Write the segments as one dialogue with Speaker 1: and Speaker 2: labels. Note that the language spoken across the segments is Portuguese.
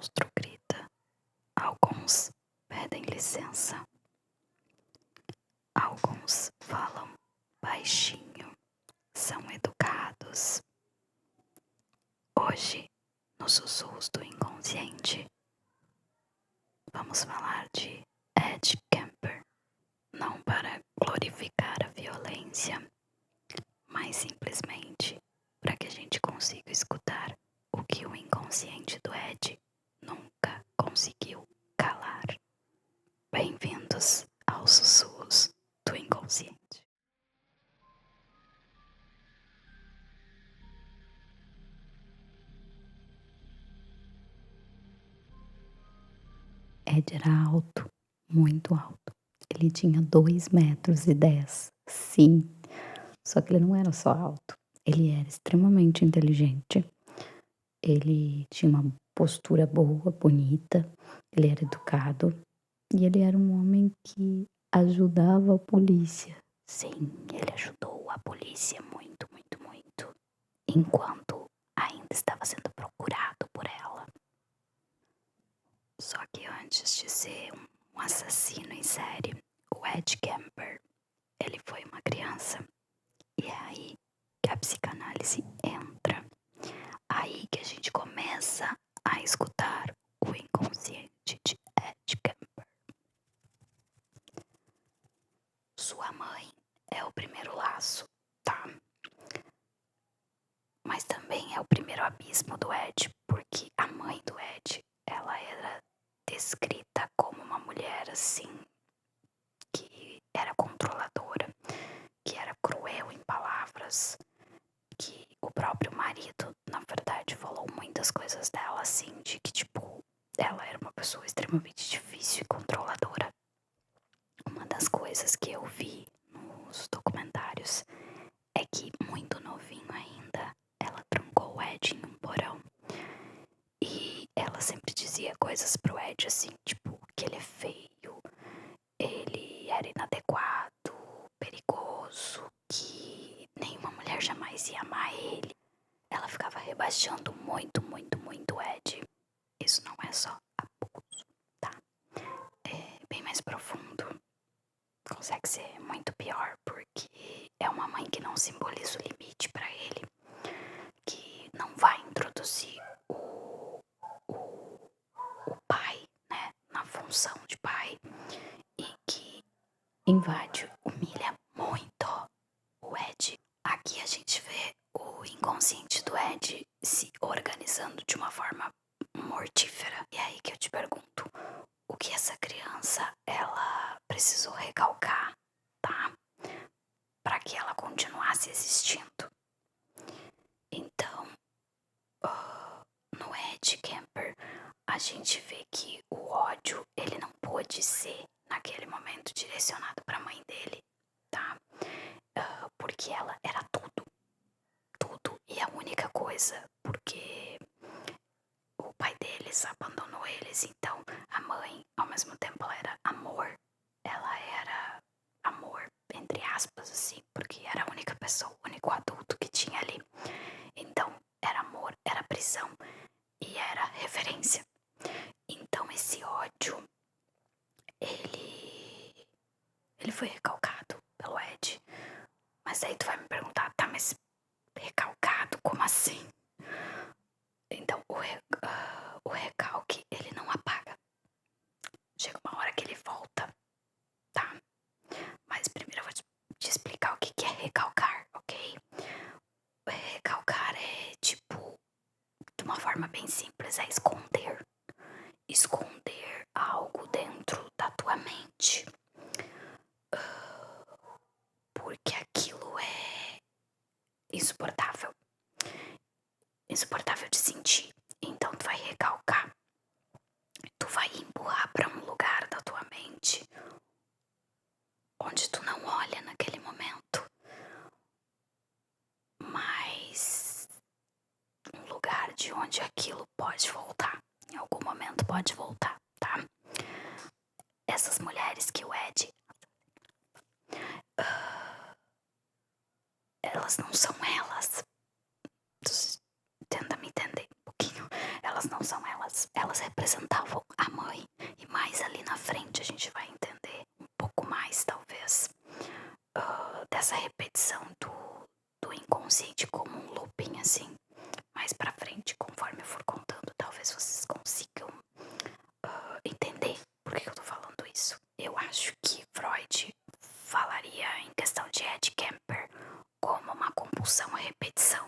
Speaker 1: monstro grita. Alguns pedem licença. Alguns falam baixinho. São educados. Hoje, nos sussurros do inconsciente, vamos falar de Ed Kemper. Não para glorificar a violência, mas simplesmente para que a gente consiga escutar o que o inconsciente do Ed nunca conseguiu calar. Bem-vindos aos sussurros do inconsciente. Ed era alto, muito alto. Ele tinha 2,10 m, sim. Só que ele não era só alto, ele era extremamente inteligente. Ele tinha uma postura boa, bonita, ele era educado e ele era um homem que ajudava a polícia. Sim, ele ajudou a polícia muito, muito, muito, enquanto ainda estava sendo procurado por ela. Só que antes de ser um assassino em série, o Ed Kemper, ele foi uma criança. E é aí que a psicanálise entra. Aí que a gente começa a escutar o inconsciente de Ed Kemper. Sua mãe é o primeiro laço, tá? Mas também é o primeiro abismo do Ed, porque a mãe do Ed, ela era descrita como uma mulher assim, que era controladora, que era cruel em palavras, que o próprio marido, na verdade, falou muitas coisas dela assim, de que tipo, ela era uma pessoa extremamente difícil e controladora. Uma das coisas que eu vi nos documentários é que, muito novinho ainda, ela trancou o Ed em um porão. E ela sempre dizia coisas pro Ed assim, tipo, que ele é feio, ele era inadequado, perigoso, que nenhuma mulher jamais ia amar ele. Ela ficava rebaixando muito, muito, muito o Ed. Isso não é só abuso, tá? É bem mais profundo. Consegue ser muito pior, porque é uma mãe que não simboliza o limite pra ele, que não vai introduzir o pai, né, na função de pai, e que invade, humilha muito o Ed. Aqui a gente vê o inconsciente do Ed se organizando de uma forma mortífera. E é aí que eu te pergunto, o que essa criança, ela precisou recalcar, tá? Para que ela continuasse existindo. Então, no Ed Kemper, a gente vê que o ódio, ele não pôde ser, naquele momento, direcionado para a mãe dele, tá? Porque ela era tudo e a única coisa, porque o pai deles abandonou eles, então a mãe, ao mesmo tempo, ela era amor, entre aspas, assim, porque era a única pessoa, o único adulto que tinha ali. Então, era amor, era prisão e era referência. Então, esse ódio, ele foi recalcado pelo Ed. Mas aí tu vai me perguntar, tá, mas recalcado, como assim? Então, o recalque, ele não apaga. Chega uma hora que ele volta, tá? Mas primeiro eu vou te explicar o que é recalcar, ok? Recalcar é, tipo, de uma forma bem simples, é esconder. Esconder algo dentro da tua mente. Porque aquilo é insuportável. Insuportável de sentir. Então tu vai recalcar. Tu vai empurrar pra um lugar da tua mente onde tu não olha naquele momento, mas um lugar de onde aquilo pode voltar. Em algum momento pode voltar, tá? Essas mulheres que o Ed, elas não são elas. Tenta me entender um pouquinho. Elas não são elas representavam a mãe. E mais ali na frente a gente vai entender um pouco mais, talvez, dessa repetição do inconsciente como um looping, assim. Mais pra frente, conforme eu for contando, talvez vocês consigam entender por que eu tô falando isso. Eu acho que Freud falaria em questão de Ed Kemper como uma compulsão à repetição.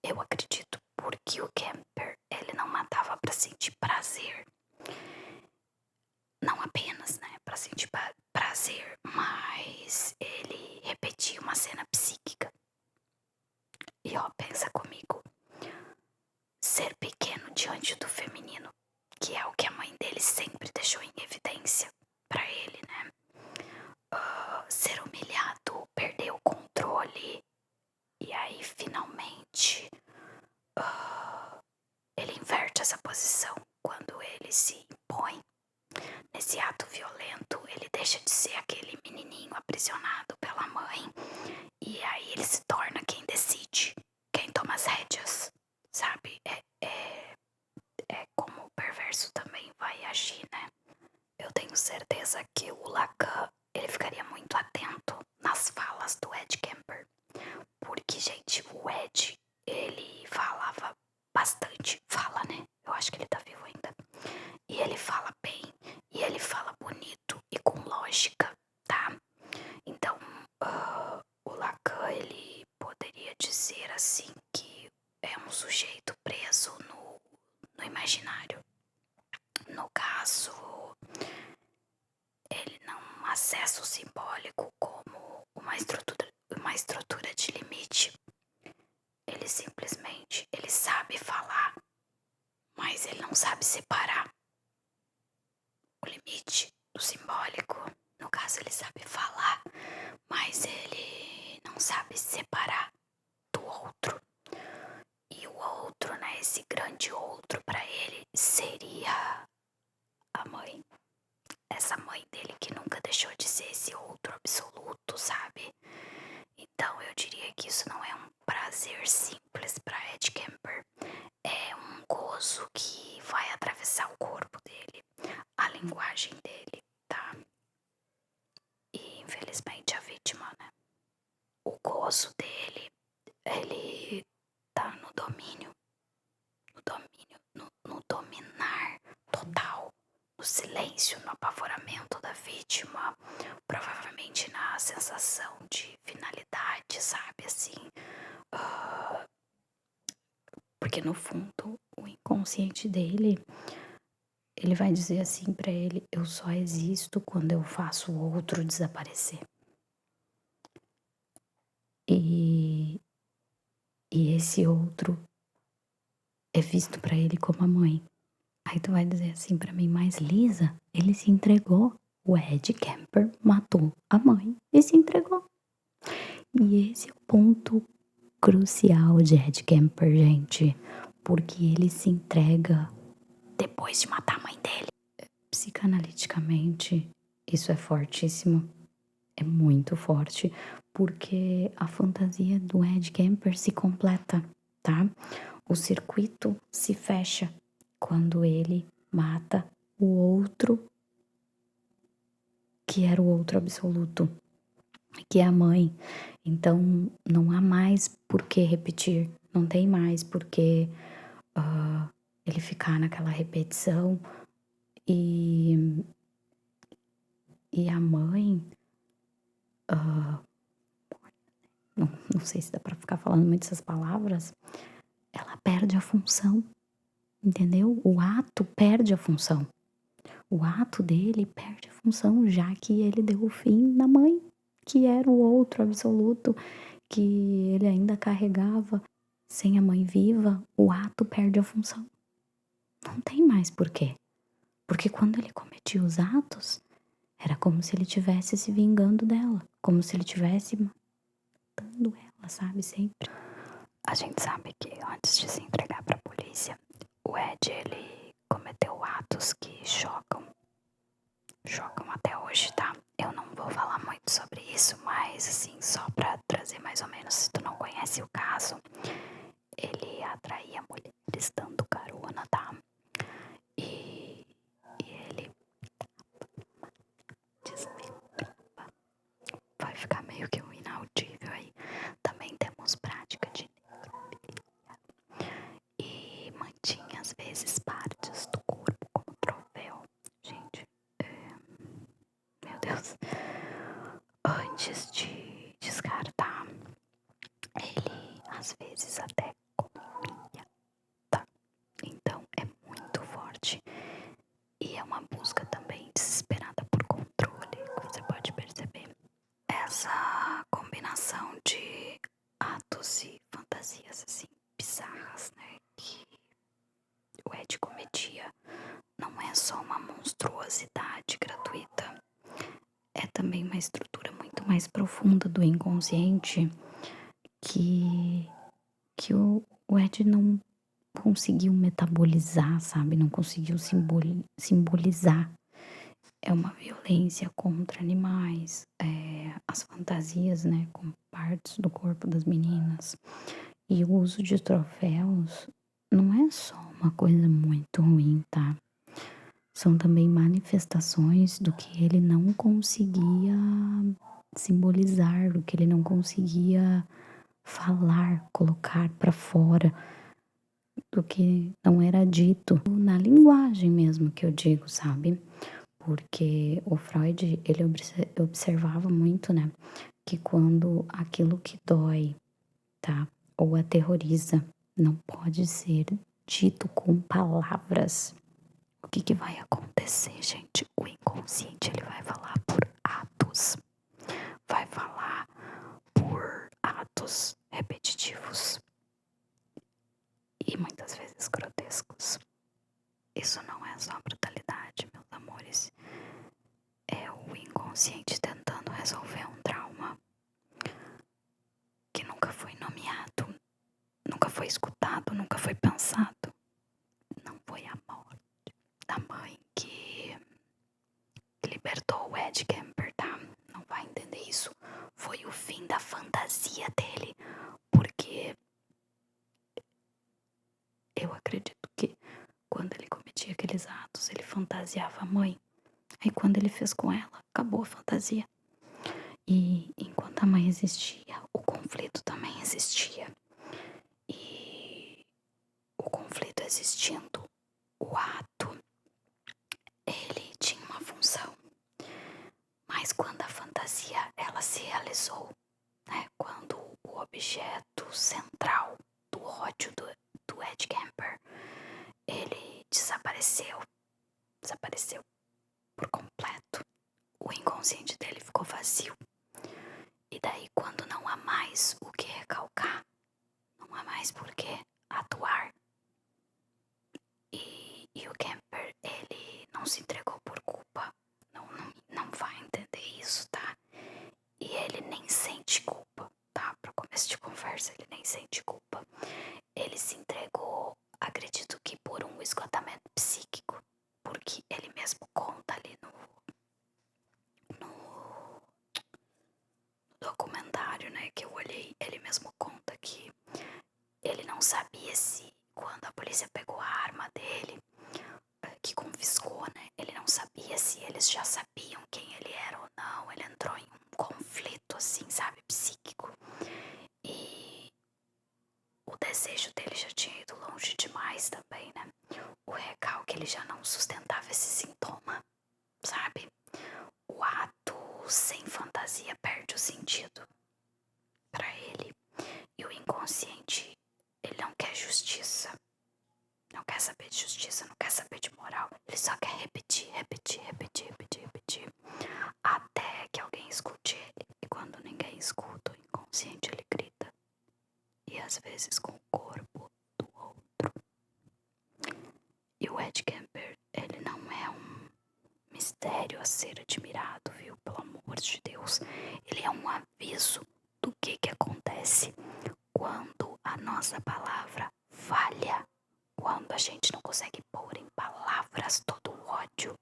Speaker 1: Eu acredito porque o Kemper, ele não matava pra sentir prazer. Não apenas, né, pra sentir prazer, mas ele repetia uma cena psíquica. E ó, pensa comigo. Ser pequeno diante do feminino, que é o que a mãe dele sempre deixou em evidência pra ele, né? Ser humilhado, perder o controle. E aí, finalmente, ele inverte essa posição quando ele se impõe. Nesse ato violento, ele deixa de ser aquele menininho aprisionado pela mãe. E aí ele se torna quem decide, quem toma as rédeas, sabe? É como o perverso também vai agir, né? Eu tenho certeza que o Lacan, ele ficaria muito atento nas falas do Ed Kemper. Porque, gente, o Ed, ele falava bastante. Fala, né? Eu acho que ele tá vivo ainda. E ele fala bem, e ele fala bonito e com lógica, tá? Então, o Lacan, ele poderia dizer assim que é um sujeito preso no imaginário. No caso, ele não acessa o simbólico como uma estrutura de limite. Ele simplesmente, ele sabe falar, mas ele não sabe separar o limite do simbólico. No caso, ele sabe falar, mas ele não sabe separar do outro. E o outro, né, esse grande outro pra ele seria a mãe. Essa mãe dele que nunca deixou de ser esse outro absoluto, sabe? Então eu diria que isso não é um prazer simples pra Ed Kemper. É um gozo que vai atravessar o corpo dele, a linguagem dele, tá? E infelizmente a vítima, né? O gozo dele, ele tá no domínio, no dominar total, no silêncio, no apavoramento da vítima, provavelmente na sensação de finalidade, sabe, assim, porque no fundo o inconsciente dele, ele vai dizer assim pra ele: eu só existo quando eu faço o outro desaparecer. E esse outro é visto pra ele como a mãe. Aí tu vai dizer assim pra mim: mas Lisa, ele se entregou. O Ed Kemper matou a mãe e se entregou. E esse é o ponto crucial de Ed Kemper, gente. Porque ele se entrega depois de matar a mãe dele. Psicanaliticamente, isso é fortíssimo. É muito forte. Porque a fantasia do Ed Kemper se completa, tá? O circuito se fecha quando ele mata o outro, que era o outro absoluto, que é a mãe. Então não há mais por que repetir, não tem mais por que ele ficar naquela repetição. E a mãe, não sei se dá pra ficar falando muito essas palavras, ela perde a função, entendeu? O ato perde a função. O ato dele perde a função, já que ele deu o fim na mãe, que era o outro absoluto, que ele ainda carregava. Sem a mãe viva, o ato perde a função. Não tem mais porquê. Porque quando ele cometia os atos, era como se ele estivesse se vingando dela, como se ele estivesse matando ela, sabe? Sempre. A gente sabe que antes de se entregar pra polícia, o Ed, ele cometeu atos que chocam até hoje, tá? Eu não vou falar muito sobre isso, mas assim, só pra trazer mais ou menos, se tu não conhece o caso, ele atraía mulheres dando carona, tá? liberdade. E é uma busca também desesperada por controle, você pode perceber. Essa combinação de atos e fantasias assim bizarras, né, que o Ed cometia, não é só uma monstruosidade gratuita, é também uma estrutura muito mais profunda do inconsciente que, que o Ed não conseguiu metabolizar, sabe? Não conseguiu simbolizar. É uma violência contra animais, as fantasias, né, com partes do corpo das meninas. E o uso de troféus não é só uma coisa muito ruim, tá? São também manifestações do que ele não conseguia simbolizar, do que ele não conseguia falar, colocar pra fora, do que não era dito na linguagem mesmo que eu digo, sabe? Porque o Freud, ele observava muito, né, que quando aquilo que dói, tá, ou aterroriza, não pode ser dito com palavras. O que que vai acontecer, gente? O inconsciente, ele vai falar por atos. Vai falar por atos repetitivos e muitas vezes grotescos. Isso não é só brutalidade, meus amores. É o inconsciente tentando resolver um trauma que nunca foi nomeado, nunca foi escutado, nunca foi pensado. Não foi a morte da mãe que libertou o Ed Kemper, tá? Não vai entender isso. Foi o fim da fantasia dele, porque eu acredito que quando ele cometia aqueles atos, ele fantasiava a mãe. Aí quando ele fez com ela, acabou a fantasia. E enquanto a mãe existia, o conflito também existia. E o conflito existindo, o ato, ele tinha uma função. Mas quando a fantasia, ela se realizou, né? Quando o objeto central do ódio do Ed Kemper, ele desapareceu por completo. O inconsciente dele ficou vazio. E daí, quando não há mais o que recalcar, não há mais por que atuar. E o Kemper, ele não se entregou por culpa. Não vai entender isso, tá? E ele nem sente culpa, tá? Para começo de conversa, ele nem sente culpa. Ele se entregou, acredito que por um esgotamento psíquico. Porque ele mesmo conta ali no documentário, né, que eu olhei, ele mesmo conta que ele não sabia se, quando a polícia pegou a arma dele, que confiscou, né, ele não sabia se eles já sabiam quem ele era ou não. Ele entrou em um conflito, assim, sabe, psíquico. E o desejo dele já tinha ido longe demais também, né. O recalque, ele já não sustentava esse sintoma, sabe. O ato sem fantasia perde o sentido pra ele. E o inconsciente, ele não quer justiça. Não quer saber de justiça, não quer saber de moral. Ele só quer repetir. Até que alguém escute ele. E quando ninguém escuta, o inconsciente, ele grita. E às vezes com o corpo do outro. E o Ed Kemper, ele não é um mistério a ser admirado, viu? Pelo amor de Deus. Ele é um aviso do que acontece quando a nossa palavra falha. Quando a gente não consegue pôr em palavras todo o ódio.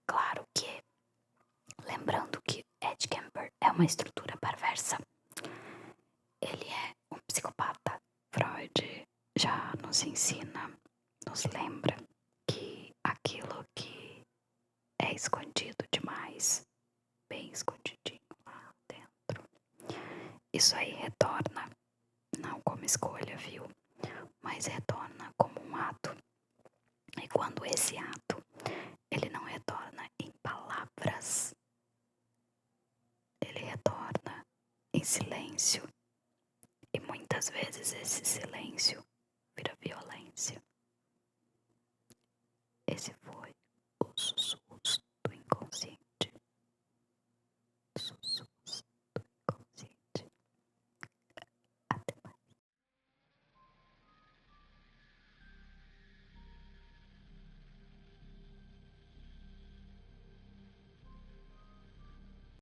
Speaker 1: Claro que, lembrando que Ed Kemper é uma estrutura perversa. Ele é um psicopata. Freud já nos ensina, nos lembra que aquilo que é escondido demais, bem escondidinho lá dentro, isso aí retorna, não como escolha, viu? Mas retorna como um ato. E quando esse ato, ele não retorna em palavras, ele retorna em silêncio. E muitas vezes esse silêncio vira violência.